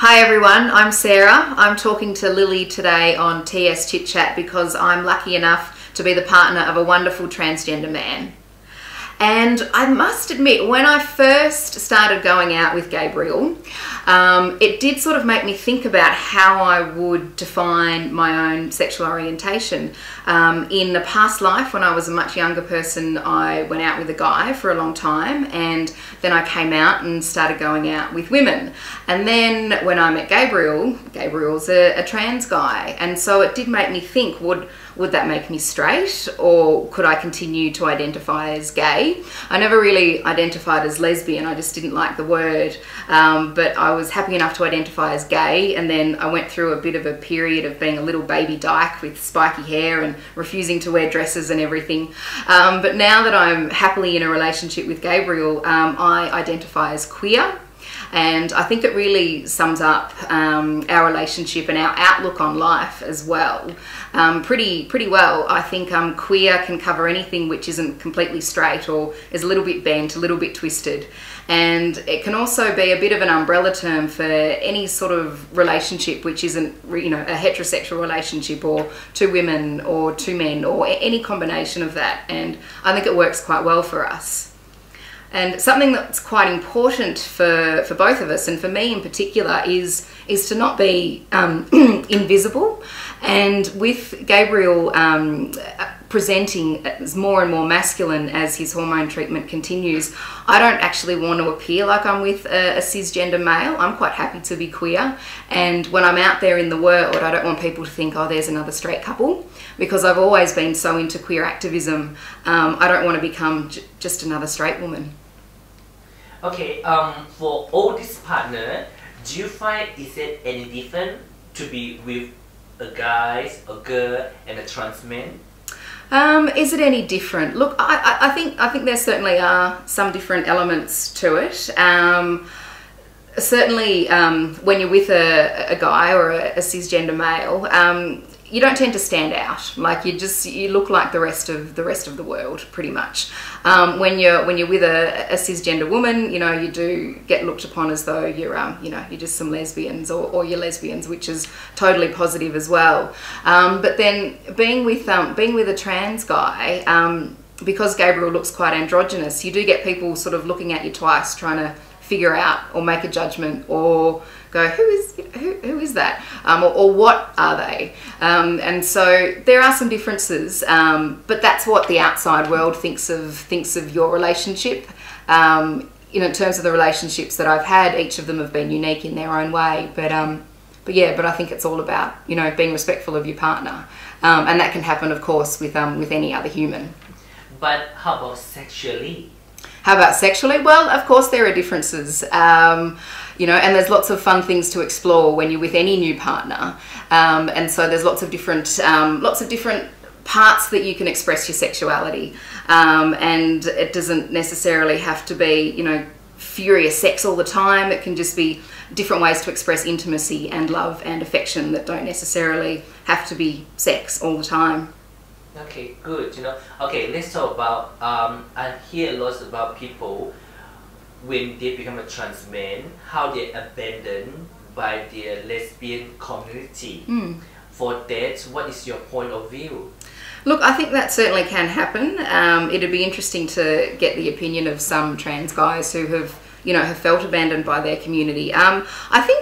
Hi everyone, I'm Sarah. I'm talking to Lilly today on TsChitChat because I'm lucky enough to be the partner of a wonderful transgender man. And I must admit, when I first started going out with Gabriel, it did sort of make me think about how I would define my own sexual orientation. In a past life, when I was a much younger person, I went out with a guy for a long time, and then I came out and started going out with women. And then when I met Gabriel, Gabriel's a trans guy, and so it did make me think, would that make me straight, or could I continue to identify as gay? I never really identified as lesbian, I just didn't like the word, but I was happy enough to identify as gay, and then I went through a bit of a period of being a little baby dyke with spiky hair and refusing to wear dresses and everything. But now that I'm happily in a relationship with Gabriel, I identify as queer. And I think it really sums up our relationship and our outlook on life as well pretty well. I think queer can cover anything which isn't completely straight or is a little bit bent, a little bit twisted. And it can also be a bit of an umbrella term for any sort of relationship which isn't, you know, a heterosexual relationship, or two women or two men, or any combination of that. And I think it works quite well for us. And something that's quite important for both of us, and for me in particular, is to not be invisible. And with Gabriel presenting as more and more masculine as his hormone treatment continues, I don't actually want to appear like I'm with a cisgender male. I'm quite happy to be queer. And when I'm out there in the world, I don't want people to think, oh, there's another straight couple, because I've always been so into queer activism. I don't want to become just another straight woman. Okay, for all this partner, do you find is it any different to be with a guy, a girl, and a trans man? Is it any different? Look, I think there certainly are some different elements to it. Certainly, when you're with a guy or a cisgender male, you don't tend to stand out. Like you look like the rest of the world, pretty much. When you're with a cisgender woman, you know, you do get looked upon as though you're you're just some lesbians, or you're lesbians, which is totally positive as well. But then being with a trans guy, because Gabriel looks quite androgynous, you do get people sort of looking at you twice, trying to figure out or make a judgment or go, who is that, or what are they? And so there are some differences, but that's what the outside world thinks of your relationship. You know, in terms of the relationships that I've had, each of them have been unique in their own way. But I think it's all about, you know, being respectful of your partner, and that can happen, of course, with any other human. But how about sexually? How about sexually? Well, of course there are differences, you know, and there's lots of fun things to explore when you're with any new partner, and so there's lots of different parts that you can express your sexuality, and it doesn't necessarily have to be, you know, furious sex all the time. It can just be different ways to express intimacy and love and affection that don't necessarily have to be sex all the time. Okay, good. You know, okay, let's talk about. I hear a lot about people when they become a trans man, how they're abandoned by their lesbian community. For that, what is your point of view? Look, I think that certainly can happen. It'd be interesting to get the opinion of some trans guys who have, you know, have felt abandoned by their community. I think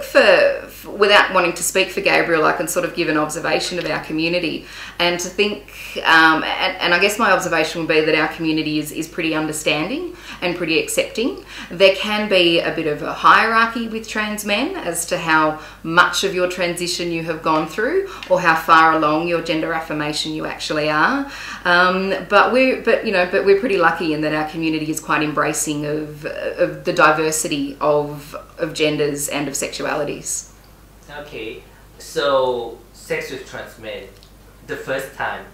without wanting to speak for Gabriel, I can sort of give an observation of our community, and to think, and I guess my observation would be that our community is pretty understanding and pretty accepting. There can be a bit of a hierarchy with trans men as to how much of your transition you have gone through, or how far along your gender affirmation you actually are. But we're pretty lucky in that our community is quite embracing of the diversity of genders and of sexualities. Okay, so sex with trans men, the first time.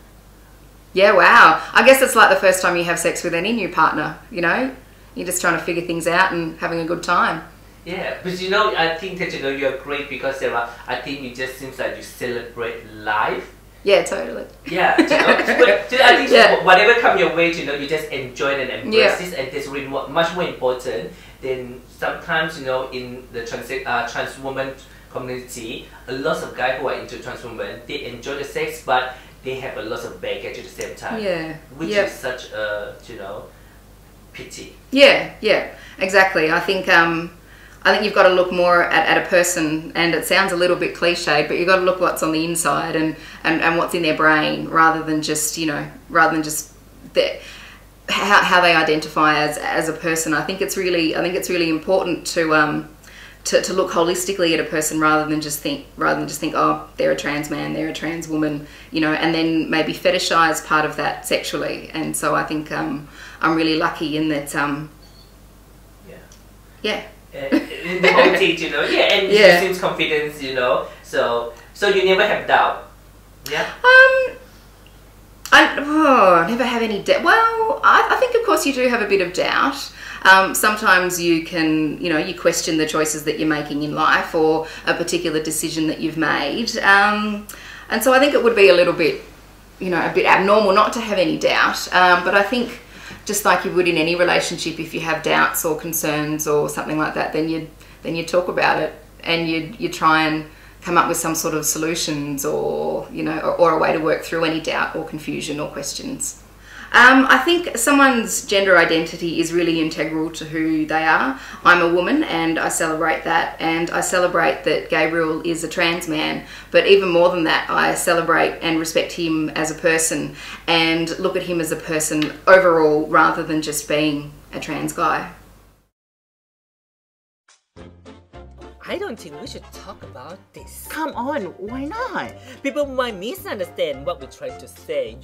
Yeah, wow. I guess it's like the first time you have sex with any new partner, you know? You're just trying to figure things out and having a good time. Yeah, but you know, I think that, you know, you're great because Sarah, I think it just seems like you celebrate life. Yeah, totally. Yeah, you know, but I think whatever comes your way, you know, you just enjoy it and embrace it, and that's really much more important than sometimes, you know, in the trans woman community, a lot of guys who are into trans women, they enjoy the sex, but they have a lot of baggage at the same time. Yeah. Which is such a, pity. Yeah, exactly. I think you've got to look more at a person, and it sounds a little bit cliched, but you've got to look what's on the inside and what's in their brain, rather than just how they identify as a person. I think it's really important to look holistically at a person, rather than just think, oh, they're a trans man, they're a trans woman, and then maybe fetishize part of that sexually. And so I think I'm really lucky in that. In the whole teach, and it seems confidence, so you never have doubt. I never have any doubt. Well, I think of course you do have a bit of doubt. Sometimes you can, you question the choices that you're making in life, or a particular decision that you've made. And so I think it would be a little bit, a bit abnormal not to have any doubt. But I think, just like you would in any relationship, if you have doubts or concerns or something like that, then you talk about it, and you try and come up with some sort of solutions, or or a way to work through any doubt or confusion or questions. I think someone's gender identity is really integral to who they are. I'm a woman, and I celebrate that, and I celebrate that Gabriel is a trans man, but even more than that, I celebrate and respect him as a person, and look at him as a person overall, rather than just being a trans guy. I don't think we should talk about this. Come on, why not? People might misunderstand what we're trying to say,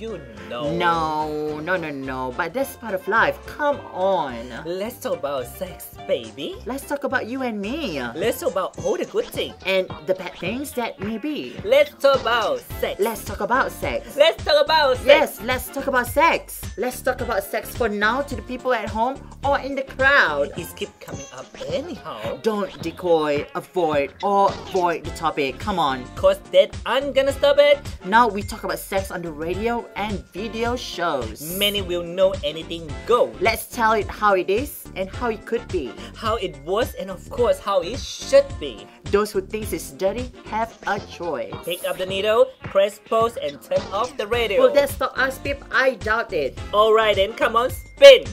No, but that's part of life. Come on. Let's talk about sex, baby. Let's talk about you and me. Let's talk about all the good things. And the bad things that may be. Let's talk about sex. Let's talk about sex. Let's talk about sex. Yes, let's talk about sex. Let's talk about sex for now, to the people at home or in the crowd. It keeps coming up anyhow. Don't decoy, avoid, or void the topic. Come on. Cause that I'm gonna stop it. Now we talk about sex on the radio and video shows. Many will know anything go. Let's tell it how it is and how it could be. How it was, and of course how it should be. Those who think it's dirty have a choice. Pick up the needle, press pause, and turn off the radio. Will that stop us, Pip? I doubt it. Alright then, come on, spin!